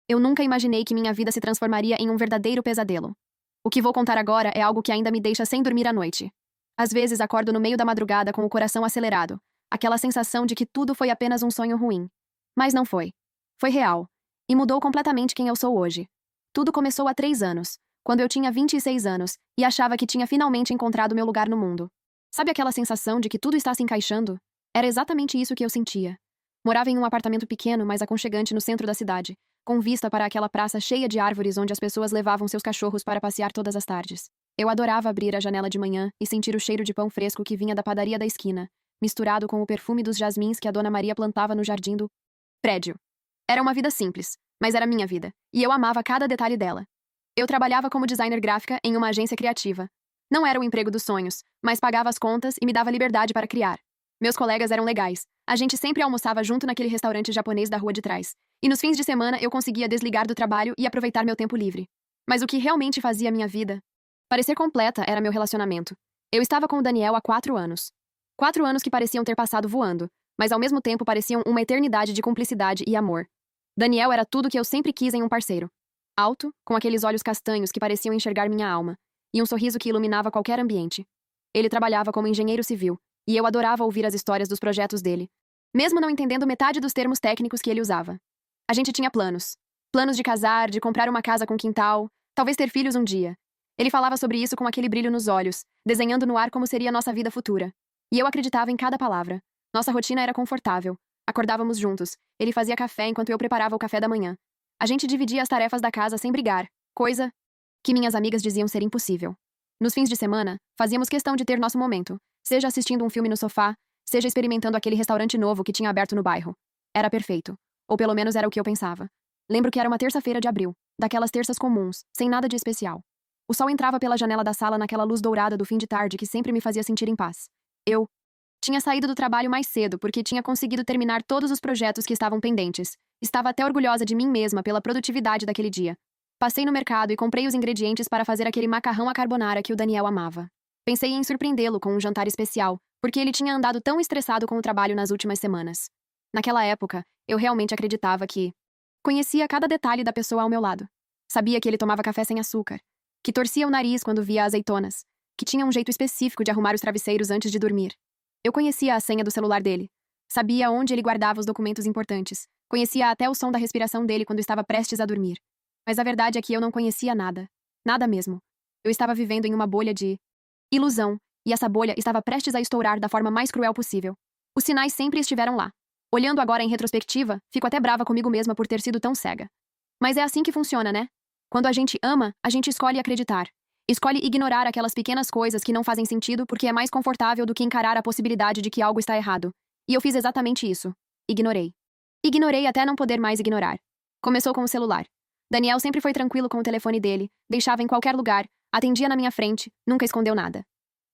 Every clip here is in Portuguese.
Eu nunca imaginei que minha vida se transformaria em um verdadeiro pesadelo. O que vou contar agora é algo que ainda me deixa sem dormir à noite. Às vezes acordo no meio da madrugada com o coração acelerado, aquela sensação de que tudo foi apenas um sonho ruim. Mas não foi. Foi real. E mudou completamente quem eu sou hoje. Tudo começou há 3 anos, quando eu tinha 26 anos e achava que tinha finalmente encontrado meu lugar no mundo. Sabe aquela sensação de que tudo está se encaixando? Era exatamente isso que eu sentia. Morava em um apartamento pequeno, mas aconchegante no centro da cidade, com vista para aquela praça cheia de árvores onde as pessoas levavam seus cachorros para passear todas as tardes. Eu adorava abrir a janela de manhã e sentir o cheiro de pão fresco que vinha da padaria da esquina, misturado com o perfume dos jasmins que a Dona Maria plantava no jardim do prédio. Era uma vida simples, mas era minha vida, e eu amava cada detalhe dela. Eu trabalhava como designer gráfica em uma agência criativa. Não era o emprego dos sonhos, mas pagava as contas e me dava liberdade para criar. Meus colegas eram legais. A gente sempre almoçava junto naquele restaurante japonês da rua de trás. E nos fins de semana eu conseguia desligar do trabalho e aproveitar meu tempo livre. Mas o que realmente fazia minha vida parecer completa era meu relacionamento. Eu estava com o Daniel há 4 anos. 4 anos que pareciam ter passado voando, mas ao mesmo tempo pareciam uma eternidade de cumplicidade e amor. Daniel era tudo que eu sempre quis em um parceiro. Alto, com aqueles olhos castanhos que pareciam enxergar minha alma, e um sorriso que iluminava qualquer ambiente. Ele trabalhava como engenheiro civil, e eu adorava ouvir as histórias dos projetos dele, mesmo não entendendo metade dos termos técnicos que ele usava. A gente tinha planos. Planos de casar, de comprar uma casa com quintal, talvez ter filhos um dia. Ele falava sobre isso com aquele brilho nos olhos, desenhando no ar como seria nossa vida futura. E eu acreditava em cada palavra. Nossa rotina era confortável. Acordávamos juntos. Ele fazia café enquanto eu preparava o café da manhã. A gente dividia as tarefas da casa sem brigar, coisa que minhas amigas diziam ser impossível. Nos fins de semana, fazíamos questão de ter nosso momento, seja assistindo um filme no sofá, seja experimentando aquele restaurante novo que tinha aberto no bairro. Era perfeito. Ou pelo menos era o que eu pensava. Lembro que era uma terça-feira de abril, daquelas terças comuns, sem nada de especial. O sol entrava pela janela da sala naquela luz dourada do fim de tarde que sempre me fazia sentir em paz. Eu tinha saído do trabalho mais cedo porque tinha conseguido terminar todos os projetos que estavam pendentes. Estava até orgulhosa de mim mesma pela produtividade daquele dia. Passei no mercado e comprei os ingredientes para fazer aquele macarrão à carbonara que o Daniel amava. Pensei em surpreendê-lo com um jantar especial, porque ele tinha andado tão estressado com o trabalho nas últimas semanas. Naquela época, eu realmente acreditava que conhecia cada detalhe da pessoa ao meu lado. Sabia que ele tomava café sem açúcar, que torcia o nariz quando via azeitonas, que tinha um jeito específico de arrumar os travesseiros antes de dormir. Eu conhecia a senha do celular dele. Sabia onde ele guardava os documentos importantes. Conhecia até o som da respiração dele quando estava prestes a dormir. Mas a verdade é que eu não conhecia nada. Nada mesmo. Eu estava vivendo em uma bolha de ilusão, e essa bolha estava prestes a estourar da forma mais cruel possível. Os sinais sempre estiveram lá. Olhando agora em retrospectiva, fico até brava comigo mesma por ter sido tão cega. Mas é assim que funciona, né? Quando a gente ama, a gente escolhe acreditar. Escolhe ignorar aquelas pequenas coisas que não fazem sentido porque é mais confortável do que encarar a possibilidade de que algo está errado. E eu fiz exatamente isso. Ignorei. Ignorei até não poder mais ignorar. Começou com o celular. Daniel sempre foi tranquilo com o telefone dele, deixava em qualquer lugar, atendia na minha frente, nunca escondeu nada.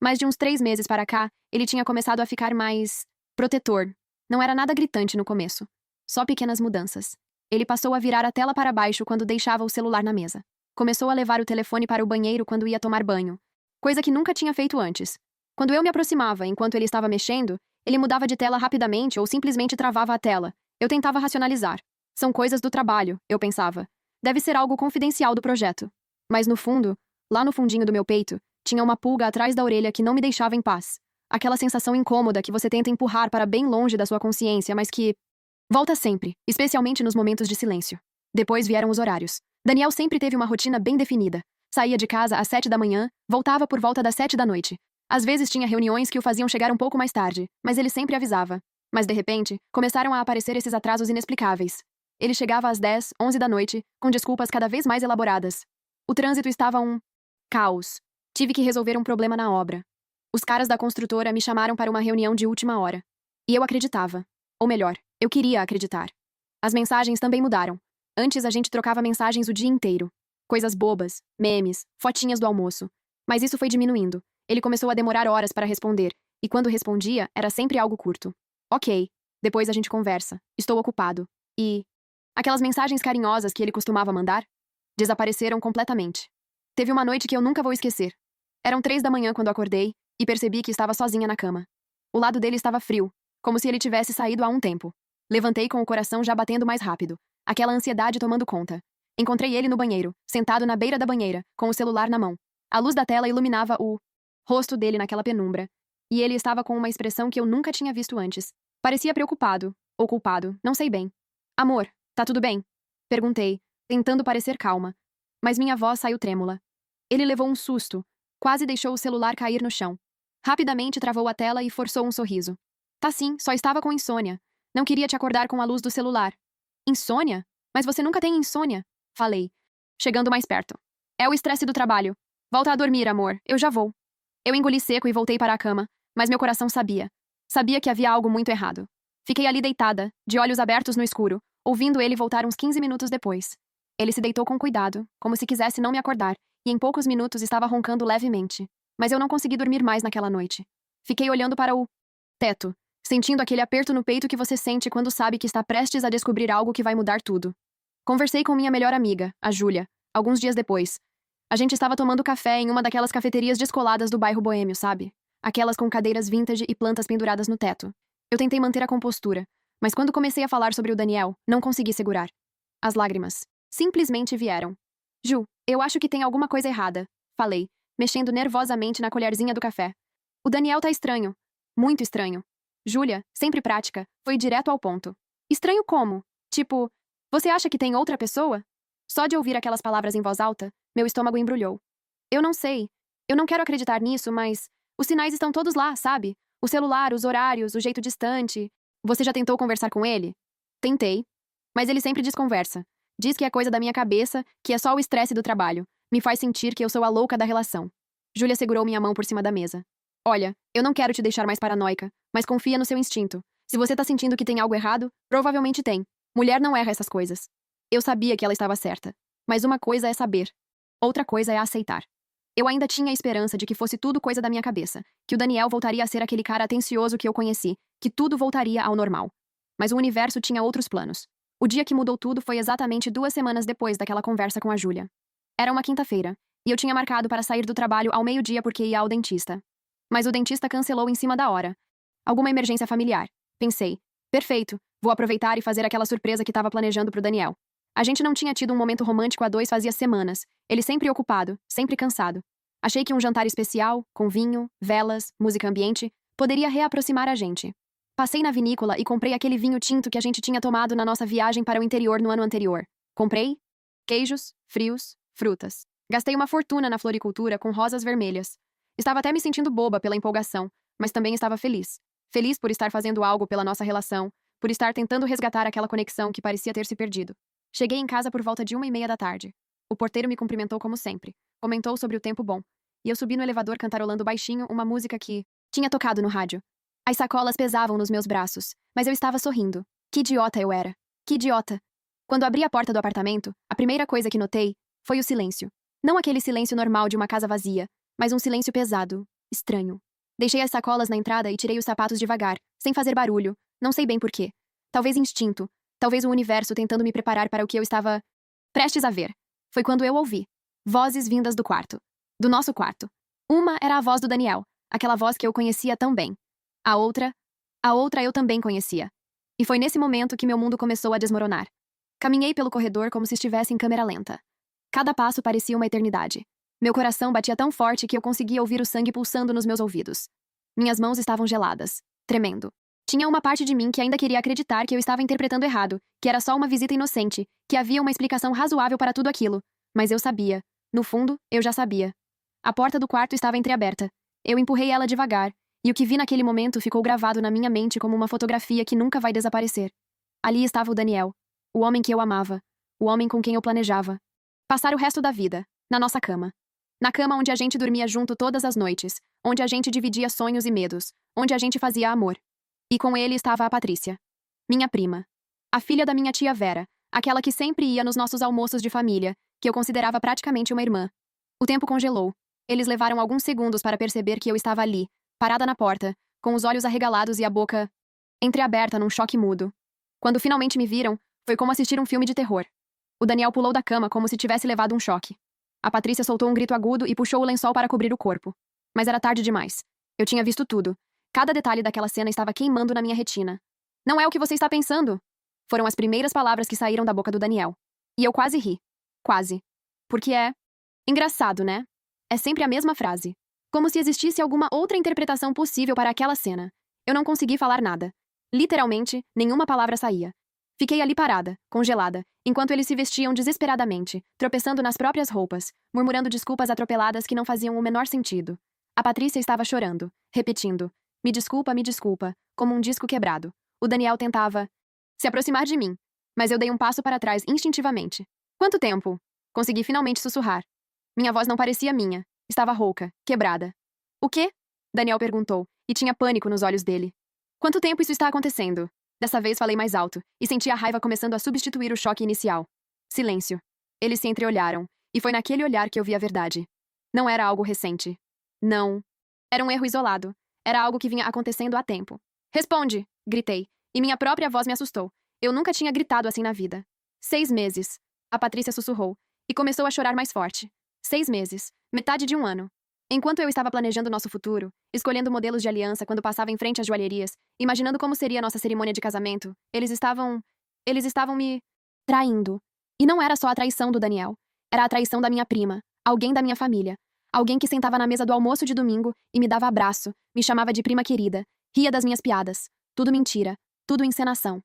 Mas de uns 3 meses para cá, ele tinha começado a ficar mais protetor. Não era nada gritante no começo. Só pequenas mudanças. Ele passou a virar a tela para baixo quando deixava o celular na mesa. Começou a levar o telefone para o banheiro quando ia tomar banho, coisa que nunca tinha feito antes. Quando eu me aproximava enquanto ele estava mexendo, ele mudava de tela rapidamente ou simplesmente travava a tela. Eu tentava racionalizar. São coisas do trabalho, eu pensava. Deve ser algo confidencial do projeto. Mas no fundo, lá no fundinho do meu peito, tinha uma pulga atrás da orelha que não me deixava em paz. Aquela sensação incômoda que você tenta empurrar para bem longe da sua consciência, mas que volta sempre, especialmente nos momentos de silêncio. Depois vieram os horários. Daniel sempre teve uma rotina bem definida. Saía de casa às 7 da manhã, voltava por volta das 7 da noite. Às vezes tinha reuniões que o faziam chegar um pouco mais tarde, mas ele sempre avisava. Mas de repente, começaram a aparecer esses atrasos inexplicáveis. Ele chegava às 10, 11 da noite, com desculpas cada vez mais elaboradas. O trânsito estava um caos. Tive que resolver um problema na obra. Os caras da construtora me chamaram para uma reunião de última hora. E eu acreditava. Ou melhor, eu queria acreditar. As mensagens também mudaram. Antes a gente trocava mensagens o dia inteiro. Coisas bobas, memes, fotinhas do almoço. Mas isso foi diminuindo. Ele começou a demorar horas para responder, e quando respondia, era sempre algo curto. Ok, depois a gente conversa. Estou ocupado. E aquelas mensagens carinhosas que ele costumava mandar desapareceram completamente. Teve uma noite que eu nunca vou esquecer. Eram 3 da manhã quando acordei e percebi que estava sozinha na cama. O lado dele estava frio, como se ele tivesse saído há um tempo. Levantei com o coração já batendo mais rápido, aquela ansiedade tomando conta. Encontrei ele no banheiro, sentado na beira da banheira, com o celular na mão. A luz da tela iluminava o rosto dele naquela penumbra, e ele estava com uma expressão que eu nunca tinha visto antes. Parecia preocupado, ou culpado, não sei bem. Amor, tá tudo bem? Perguntei, tentando parecer calma, mas minha voz saiu trêmula. Ele levou um susto, quase deixou o celular cair no chão. Rapidamente travou a tela e forçou um sorriso. Tá sim, só estava com insônia. Não queria te acordar com a luz do celular. Insônia? Mas você nunca tem insônia, falei, chegando mais perto. É o estresse do trabalho. Volta a dormir, amor, eu já vou. Eu engoli seco e voltei para a cama, mas meu coração sabia. Sabia que havia algo muito errado. Fiquei ali deitada, de olhos abertos no escuro, ouvindo ele voltar uns 15 minutos depois. Ele se deitou com cuidado, como se quisesse não me acordar, e em poucos minutos estava roncando levemente. Mas eu não consegui dormir mais naquela noite. Fiquei olhando para o teto, sentindo aquele aperto no peito que você sente quando sabe que está prestes a descobrir algo que vai mudar tudo. Conversei com minha melhor amiga, a Júlia, alguns dias depois. A gente estava tomando café em uma daquelas cafeterias descoladas do bairro boêmio, sabe? Aquelas com cadeiras vintage e plantas penduradas no teto. Eu tentei manter a compostura, mas quando comecei a falar sobre o Daniel, não consegui segurar. As lágrimas simplesmente vieram. Ju, eu acho que tem alguma coisa errada, falei, mexendo nervosamente na colherzinha do café. O Daniel tá estranho. Muito estranho. Júlia, sempre prática, foi direto ao ponto. Estranho como? Tipo, você acha que tem outra pessoa? Só de ouvir aquelas palavras em voz alta, meu estômago embrulhou. Eu não sei. Eu não quero acreditar nisso, mas os sinais estão todos lá, sabe? O celular, os horários, o jeito distante. Você já tentou conversar com ele? Tentei. Mas ele sempre desconversa. Diz que é coisa da minha cabeça, que é só o estresse do trabalho. Me faz sentir que eu sou a louca da relação. Júlia segurou minha mão por cima da mesa. Olha, eu não quero te deixar mais paranoica, mas confia no seu instinto. Se você tá sentindo que tem algo errado, provavelmente tem. Mulher não erra essas coisas. Eu sabia que ela estava certa. Mas uma coisa é saber. Outra coisa é aceitar. Eu ainda tinha a esperança de que fosse tudo coisa da minha cabeça, que o Daniel voltaria a ser aquele cara atencioso que eu conheci, que tudo voltaria ao normal. Mas o universo tinha outros planos. O dia que mudou tudo foi exatamente 2 semanas depois daquela conversa com a Júlia. Era uma quinta-feira, e eu tinha marcado para sair do trabalho ao meio-dia porque ia ao dentista. Mas o dentista cancelou em cima da hora. Alguma emergência familiar. Pensei, perfeito, vou aproveitar e fazer aquela surpresa que estava planejando pro Daniel. A gente não tinha tido um momento romântico a dois fazia semanas, ele sempre ocupado, sempre cansado. Achei que um jantar especial, com vinho, velas, música ambiente, poderia reaproximar a gente. Passei na vinícola e comprei aquele vinho tinto que a gente tinha tomado na nossa viagem para o interior no ano anterior. Comprei queijos, frios, frutas. Gastei uma fortuna na floricultura com rosas vermelhas. Estava até me sentindo boba pela empolgação, mas também estava feliz. Feliz por estar fazendo algo pela nossa relação, por estar tentando resgatar aquela conexão que parecia ter se perdido. Cheguei em casa por volta de 1:30 da tarde. O porteiro me cumprimentou como sempre. Comentou sobre o tempo bom. E eu subi no elevador cantarolando baixinho uma música que tinha tocado no rádio. As sacolas pesavam nos meus braços, mas eu estava sorrindo. Que idiota eu era. Que idiota. Quando abri a porta do apartamento, a primeira coisa que notei foi o silêncio. Não aquele silêncio normal de uma casa vazia, mas um silêncio pesado, estranho. Deixei as sacolas na entrada e tirei os sapatos devagar, sem fazer barulho, não sei bem porquê. Talvez instinto, talvez o universo tentando me preparar para o que eu estava prestes a ver. Foi quando eu ouvi vozes vindas do quarto. Do nosso quarto. Uma era a voz do Daniel, aquela voz que eu conhecia tão bem. A outra eu também conhecia. E foi nesse momento que meu mundo começou a desmoronar. Caminhei pelo corredor como se estivesse em câmera lenta. Cada passo parecia uma eternidade. Meu coração batia tão forte que eu conseguia ouvir o sangue pulsando nos meus ouvidos. Minhas mãos estavam geladas, tremendo. Tinha uma parte de mim que ainda queria acreditar que eu estava interpretando errado, que era só uma visita inocente, que havia uma explicação razoável para tudo aquilo. Mas eu sabia. No fundo, eu já sabia. A porta do quarto estava entreaberta. Eu empurrei ela devagar, e o que vi naquele momento ficou gravado na minha mente como uma fotografia que nunca vai desaparecer. Ali estava o Daniel, o homem que eu amava, o homem com quem eu planejava passar o resto da vida, na nossa cama. Na cama onde a gente dormia junto todas as noites, onde a gente dividia sonhos e medos, onde a gente fazia amor. E com ele estava a Patrícia, minha prima, a filha da minha tia Vera, aquela que sempre ia nos nossos almoços de família, que eu considerava praticamente uma irmã. O tempo congelou. Eles levaram alguns segundos para perceber que eu estava ali, parada na porta, com os olhos arregalados e a boca entreaberta num choque mudo. Quando finalmente me viram, foi como assistir um filme de terror. O Daniel pulou da cama como se tivesse levado um choque. A Patrícia soltou um grito agudo e puxou o lençol para cobrir o corpo. Mas era tarde demais. Eu tinha visto tudo. Cada detalhe daquela cena estava queimando na minha retina. Não é o que você está pensando. Foram as primeiras palavras que saíram da boca do Daniel. E eu quase ri. Quase. Porque é engraçado, né? É sempre a mesma frase. Como se existisse alguma outra interpretação possível para aquela cena. Eu não consegui falar nada. Literalmente, nenhuma palavra saía. Fiquei ali parada, congelada, enquanto eles se vestiam desesperadamente, tropeçando nas próprias roupas, murmurando desculpas atropeladas que não faziam o menor sentido. A Patrícia estava chorando, repetindo: me desculpa, como um disco quebrado. O Daniel tentava se aproximar de mim, mas eu dei um passo para trás instintivamente. Quanto tempo? Consegui finalmente sussurrar. Minha voz não parecia minha. Estava rouca, quebrada. O quê? Daniel perguntou, e tinha pânico nos olhos dele. Quanto tempo isso está acontecendo? Dessa vez falei mais alto, e senti a raiva começando a substituir o choque inicial. Silêncio. Eles se entreolharam, e foi naquele olhar que eu vi a verdade. Não era algo recente. Não. Era um erro isolado. Era algo que vinha acontecendo há tempo. Responde! Gritei, e minha própria voz me assustou. Eu nunca tinha gritado assim na vida. 6 meses. A Patrícia sussurrou, e começou a chorar mais forte. 6 meses. Metade de um ano. Enquanto eu estava planejando nosso futuro, escolhendo modelos de aliança quando passava em frente às joalherias, imaginando como seria nossa cerimônia de casamento, eles estavam me traindo. E não era só a traição do Daniel. Era a traição da minha prima, alguém da minha família. Alguém que sentava na mesa do almoço de domingo e me dava abraço, me chamava de prima querida, ria das minhas piadas. Tudo mentira. Tudo encenação.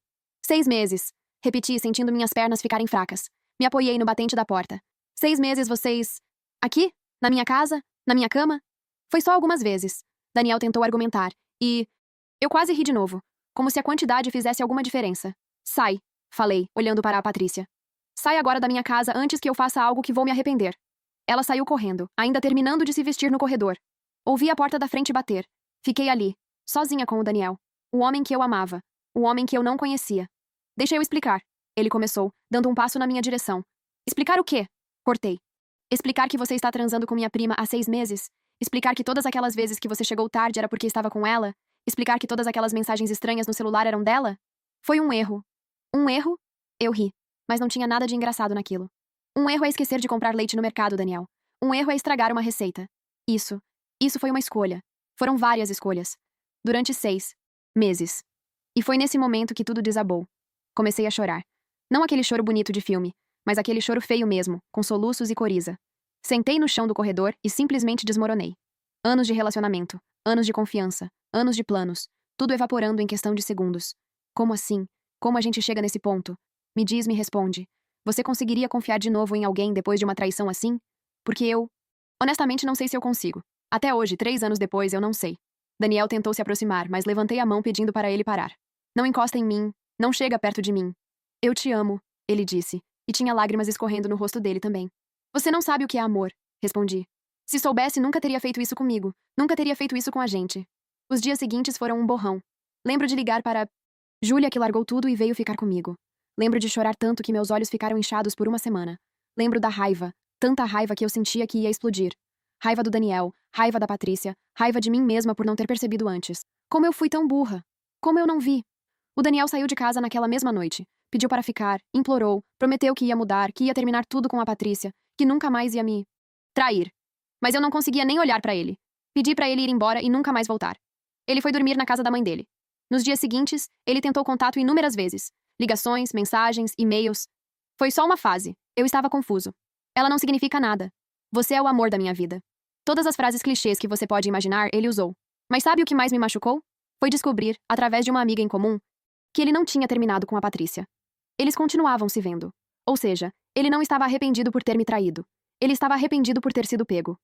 6 meses. Repeti, sentindo minhas pernas ficarem fracas. Me apoiei no batente da porta. 6 meses vocês... Aqui? Na minha casa? Na minha cama? Foi só algumas vezes. Daniel tentou argumentar. E... eu quase ri de novo. Como se a quantidade fizesse alguma diferença. Sai, falei, olhando para a Patrícia. Sai agora da minha casa antes que eu faça algo que vou me arrepender. Ela saiu correndo, ainda terminando de se vestir no corredor. Ouvi a porta da frente bater. Fiquei ali, sozinha com o Daniel. O homem que eu amava. O homem que eu não conhecia. Deixa eu explicar. Ele começou, dando um passo na minha direção. Explicar o quê? Cortei. Explicar que você está transando com minha prima há 6 meses? Explicar que todas aquelas vezes que você chegou tarde era porque estava com ela? Explicar que todas aquelas mensagens estranhas no celular eram dela? Foi um erro. Um erro? Eu ri. Mas não tinha nada de engraçado naquilo. Um erro é esquecer de comprar leite no mercado, Daniel. Um erro é estragar uma receita. Isso foi uma escolha. Foram várias escolhas. Durante 6 meses. E foi nesse momento que tudo desabou. Comecei a chorar. Não aquele choro bonito de filme, mas aquele choro feio mesmo, com soluços e coriza. Sentei no chão do corredor e simplesmente desmoronei. Anos de relacionamento, anos de confiança, anos de planos, tudo evaporando em questão de segundos. Como assim? Como a gente chega nesse ponto? Me diz, me responde. Você conseguiria confiar de novo em alguém depois de uma traição assim? Porque eu... honestamente não sei se eu consigo. Até hoje, 3 anos depois, eu não sei. Daniel tentou se aproximar, mas levantei a mão pedindo para ele parar. Não encosta em mim. Não chega perto de mim. Eu te amo, ele disse, e tinha lágrimas escorrendo no rosto dele também. Você não sabe o que é amor, respondi. Se soubesse, nunca teria feito isso comigo. Nunca teria feito isso com a gente. Os dias seguintes foram um borrão. Lembro de ligar para Júlia, que largou tudo e veio ficar comigo. Lembro de chorar tanto que meus olhos ficaram inchados por uma semana. Lembro da raiva, tanta raiva que eu sentia que ia explodir. Raiva do Daniel, raiva da Patrícia, raiva de mim mesma por não ter percebido antes. Como eu fui tão burra. Como eu não vi. O Daniel saiu de casa naquela mesma noite. Pediu para ficar, implorou, prometeu que ia mudar, que ia terminar tudo com a Patrícia, que nunca mais ia me trair. Mas eu não conseguia nem olhar para ele. Pedi para ele ir embora e nunca mais voltar. Ele foi dormir na casa da mãe dele. Nos dias seguintes, ele tentou contato inúmeras vezes. Ligações, mensagens, e-mails. Foi só uma fase. Eu estava confuso. Ela não significa nada. Você é o amor da minha vida. Todas as frases clichês que você pode imaginar, ele usou. Mas sabe o que mais me machucou? Foi descobrir, através de uma amiga em comum, que ele não tinha terminado com a Patrícia. Eles continuavam se vendo. Ou seja, ele não estava arrependido por ter me traído. Ele estava arrependido por ter sido pego.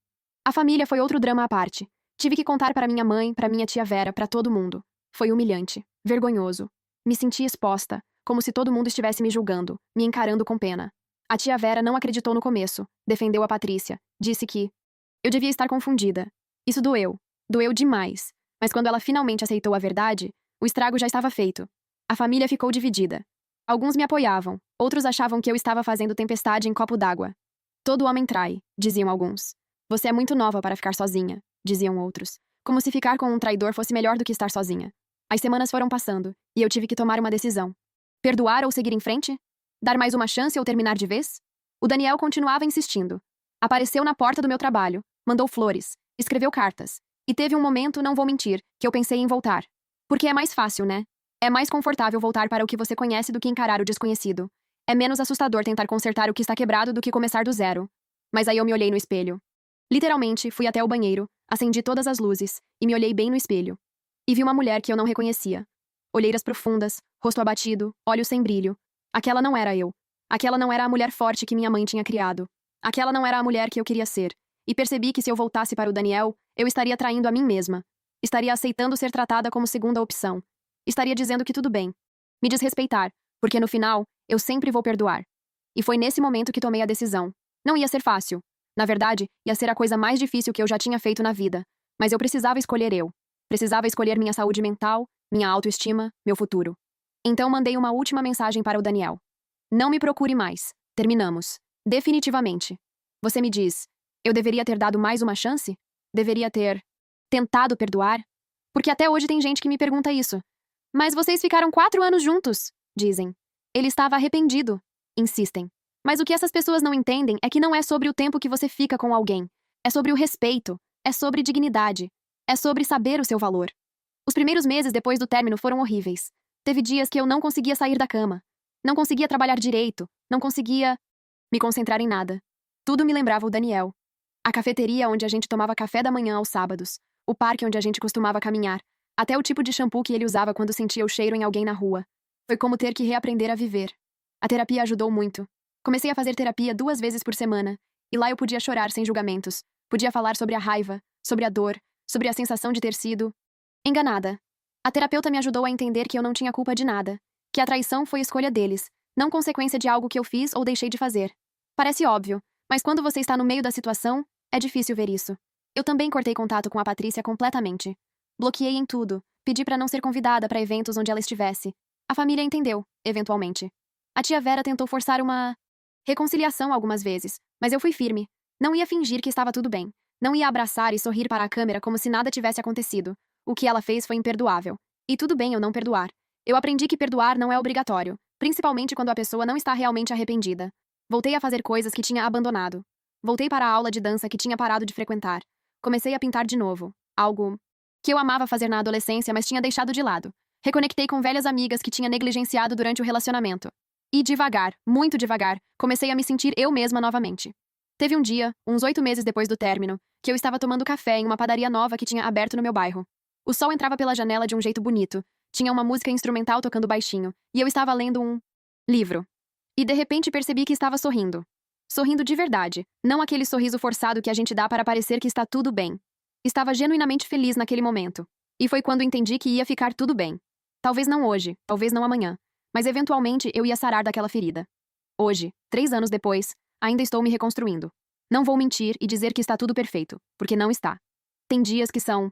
A família foi outro drama à parte. Tive que contar para minha mãe, para minha tia Vera, para todo mundo. Foi humilhante, vergonhoso. Me senti exposta, como se todo mundo estivesse me julgando, me encarando com pena. A tia Vera não acreditou no começo, defendeu a Patrícia, disse que eu devia estar confundida. Isso doeu. Doeu demais. Mas quando ela finalmente aceitou a verdade, o estrago já estava feito. A família ficou dividida. Alguns me apoiavam, outros achavam que eu estava fazendo tempestade em copo d'água. Todo homem trai, diziam alguns. Você é muito nova para ficar sozinha, diziam outros. Como se ficar com um traidor fosse melhor do que estar sozinha. As semanas foram passando, e eu tive que tomar uma decisão. Perdoar ou seguir em frente? Dar mais uma chance ou terminar de vez? O Daniel continuava insistindo. Apareceu na porta do meu trabalho, mandou flores, escreveu cartas. E teve um momento, não vou mentir, que eu pensei em voltar. Porque é mais fácil, né? É mais confortável voltar para o que você conhece do que encarar o desconhecido. É menos assustador tentar consertar o que está quebrado do que começar do zero. Mas aí eu me olhei no espelho. Literalmente, fui até o banheiro, acendi todas as luzes e me olhei bem no espelho. E vi uma mulher que eu não reconhecia. Olheiras profundas, rosto abatido, olhos sem brilho. Aquela não era eu. Aquela não era a mulher forte que minha mãe tinha criado. Aquela não era a mulher que eu queria ser. E percebi que se eu voltasse para o Daniel, eu estaria traindo a mim mesma. Estaria aceitando ser tratada como segunda opção. Estaria dizendo que tudo bem. Me desrespeitar, porque no final, eu sempre vou perdoar. E foi nesse momento que tomei a decisão. Não ia ser fácil. Na verdade, ia ser a coisa mais difícil que eu já tinha feito na vida. Mas eu precisava escolher eu. Precisava escolher minha saúde mental, minha autoestima, meu futuro. Então mandei uma última mensagem para o Daniel. Não me procure mais. Terminamos. Definitivamente. Você me diz, eu deveria ter dado mais uma chance? Deveria ter tentado perdoar? Porque até hoje tem gente que me pergunta isso. Mas vocês ficaram 4 anos juntos, dizem. Ele estava arrependido, insistem. Mas o que essas pessoas não entendem é que não é sobre o tempo que você fica com alguém. É sobre o respeito. É sobre dignidade. É sobre saber o seu valor. Os primeiros meses depois do término foram horríveis. Teve dias que eu não conseguia sair da cama. Não conseguia trabalhar direito. Não conseguia me concentrar em nada. Tudo me lembrava o Daniel. A cafeteria onde a gente tomava café da manhã aos sábados. O parque onde a gente costumava caminhar. Até o tipo de shampoo que ele usava quando sentia o cheiro em alguém na rua. Foi como ter que reaprender a viver. A terapia ajudou muito. Comecei a fazer terapia 2 vezes por semana. E lá eu podia chorar sem julgamentos. Podia falar sobre a raiva, sobre a dor, sobre a sensação de ter sido enganada. A terapeuta me ajudou a entender que eu não tinha culpa de nada. Que a traição foi escolha deles, não consequência de algo que eu fiz ou deixei de fazer. Parece óbvio, mas quando você está no meio da situação, é difícil ver isso. Eu também cortei contato com a Patrícia completamente. Bloqueei em tudo, pedi para não ser convidada para eventos onde ela estivesse. A família entendeu, eventualmente. A tia Vera tentou forçar uma reconciliação algumas vezes, mas eu fui firme. Não ia fingir que estava tudo bem. Não ia abraçar e sorrir para a câmera como se nada tivesse acontecido. O que ela fez foi imperdoável. E tudo bem eu não perdoar. Eu aprendi que perdoar não é obrigatório, principalmente quando a pessoa não está realmente arrependida. Voltei a fazer coisas que tinha abandonado. Voltei para a aula de dança que tinha parado de frequentar. Comecei a pintar de novo. Algo que eu amava fazer na adolescência, mas tinha deixado de lado. Reconectei com velhas amigas que tinha negligenciado durante o relacionamento. E devagar, muito devagar, comecei a me sentir eu mesma novamente. Teve um dia, uns 8 meses depois do término, que eu estava tomando café em uma padaria nova que tinha aberto no meu bairro. O sol entrava pela janela de um jeito bonito, tinha uma música instrumental tocando baixinho, e eu estava lendo um livro. E de repente percebi que estava sorrindo. Sorrindo de verdade, não aquele sorriso forçado que a gente dá para parecer que está tudo bem. Estava genuinamente feliz naquele momento. E foi quando entendi que ia ficar tudo bem. Talvez não hoje, talvez não amanhã, mas eventualmente eu ia sarar daquela ferida. Hoje, 3 anos depois, ainda estou me reconstruindo. Não vou mentir e dizer que está tudo perfeito, porque não está. Tem dias que são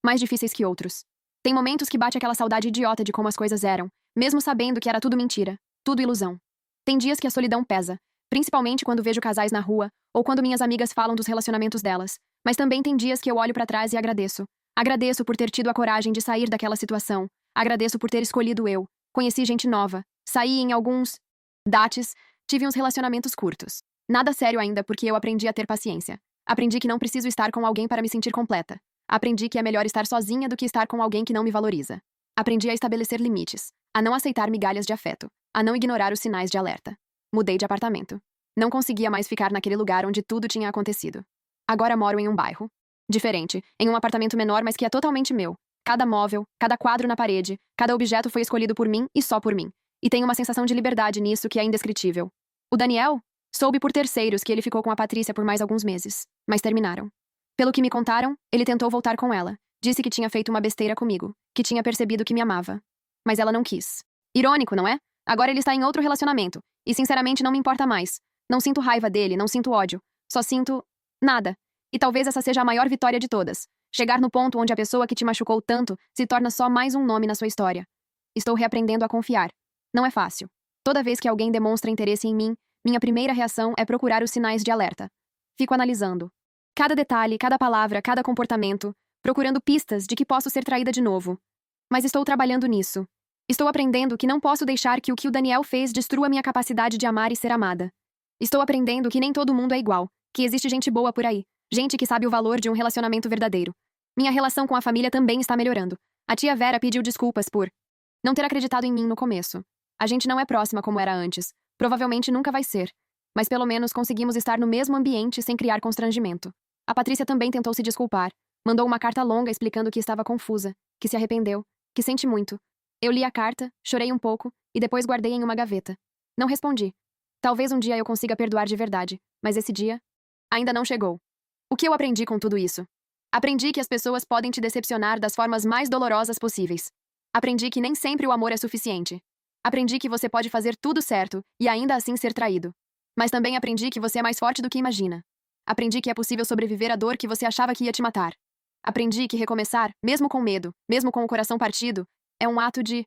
mais difíceis que outros. Tem momentos que bate aquela saudade idiota de como as coisas eram, mesmo sabendo que era tudo mentira, tudo ilusão. Tem dias que a solidão pesa, principalmente quando vejo casais na rua ou quando minhas amigas falam dos relacionamentos delas. Mas também tem dias que eu olho para trás e agradeço. Agradeço por ter tido a coragem de sair daquela situação. Agradeço por ter escolhido eu. Conheci gente nova. Saí em alguns dates, tive uns relacionamentos curtos. Nada sério ainda porque eu aprendi a ter paciência. Aprendi que não preciso estar com alguém para me sentir completa. Aprendi que é melhor estar sozinha do que estar com alguém que não me valoriza. Aprendi a estabelecer limites, a não aceitar migalhas de afeto, a não ignorar os sinais de alerta. Mudei de apartamento. Não conseguia mais ficar naquele lugar onde tudo tinha acontecido. Agora moro em um bairro diferente, em um apartamento menor, mas que é totalmente meu. Cada móvel, cada quadro na parede, cada objeto foi escolhido por mim e só por mim. E tenho uma sensação de liberdade nisso que é indescritível. O Daniel? Soube por terceiros que ele ficou com a Patrícia por mais alguns meses, mas terminaram. Pelo que me contaram, ele tentou voltar com ela. Disse que tinha feito uma besteira comigo, que tinha percebido que me amava. Mas ela não quis. Irônico, não é? Agora ele está em outro relacionamento, e sinceramente não me importa mais. Não sinto raiva dele, não sinto ódio. Só sinto nada. E talvez essa seja a maior vitória de todas. Chegar no ponto onde a pessoa que te machucou tanto se torna só mais um nome na sua história. Estou reaprendendo a confiar. Não é fácil. Toda vez que alguém demonstra interesse em mim, minha primeira reação é procurar os sinais de alerta. Fico analisando cada detalhe, cada palavra, cada comportamento, procurando pistas de que posso ser traída de novo. Mas estou trabalhando nisso. Estou aprendendo que não posso deixar que o Daniel fez destrua minha capacidade de amar e ser amada. Estou aprendendo que nem todo mundo é igual, que existe gente boa por aí, gente que sabe o valor de um relacionamento verdadeiro. Minha relação com a família também está melhorando. A tia Vera pediu desculpas por Não ter acreditado em mim no começo. A gente não é próxima como era antes. Provavelmente nunca vai ser. Mas pelo menos conseguimos estar no mesmo ambiente sem criar constrangimento. A Patrícia também tentou se desculpar. Mandou uma carta longa explicando que estava confusa, que se arrependeu, que sente muito. Eu li a carta, chorei um pouco e depois guardei em uma gaveta. Não respondi. Talvez um dia eu consiga perdoar de verdade, mas esse dia ainda não chegou. O que eu aprendi com tudo isso? Aprendi que as pessoas podem te decepcionar das formas mais dolorosas possíveis. Aprendi que nem sempre o amor é suficiente. Aprendi que você pode fazer tudo certo e ainda assim ser traído. Mas também aprendi que você é mais forte do que imagina. Aprendi que é possível sobreviver à dor que você achava que ia te matar. Aprendi que recomeçar, mesmo com medo, mesmo com o coração partido, é um ato de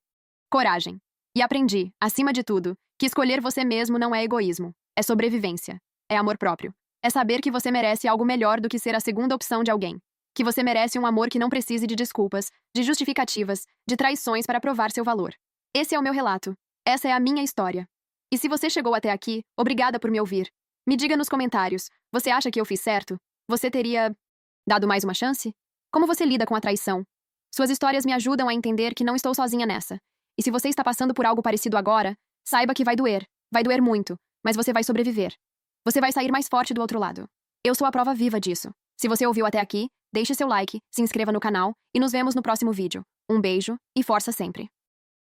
coragem. E aprendi, acima de tudo, que escolher você mesmo não é egoísmo, é sobrevivência, é amor próprio. É saber que você merece algo melhor do que ser a segunda opção de alguém. Que você merece um amor que não precise de desculpas, de justificativas, de traições para provar seu valor. Esse é o meu relato. Essa é a minha história. E se você chegou até aqui, obrigada por me ouvir. Me diga nos comentários, você acha que eu fiz certo? Você teria dado mais uma chance? Como você lida com a traição? Suas histórias me ajudam a entender que não estou sozinha nessa. E se você está passando por algo parecido agora, saiba que vai doer muito, mas você vai sobreviver. Você vai sair mais forte do outro lado. Eu sou a prova viva disso. Se você ouviu até aqui, deixe seu like, se inscreva no canal e nos vemos no próximo vídeo. Um beijo e força sempre!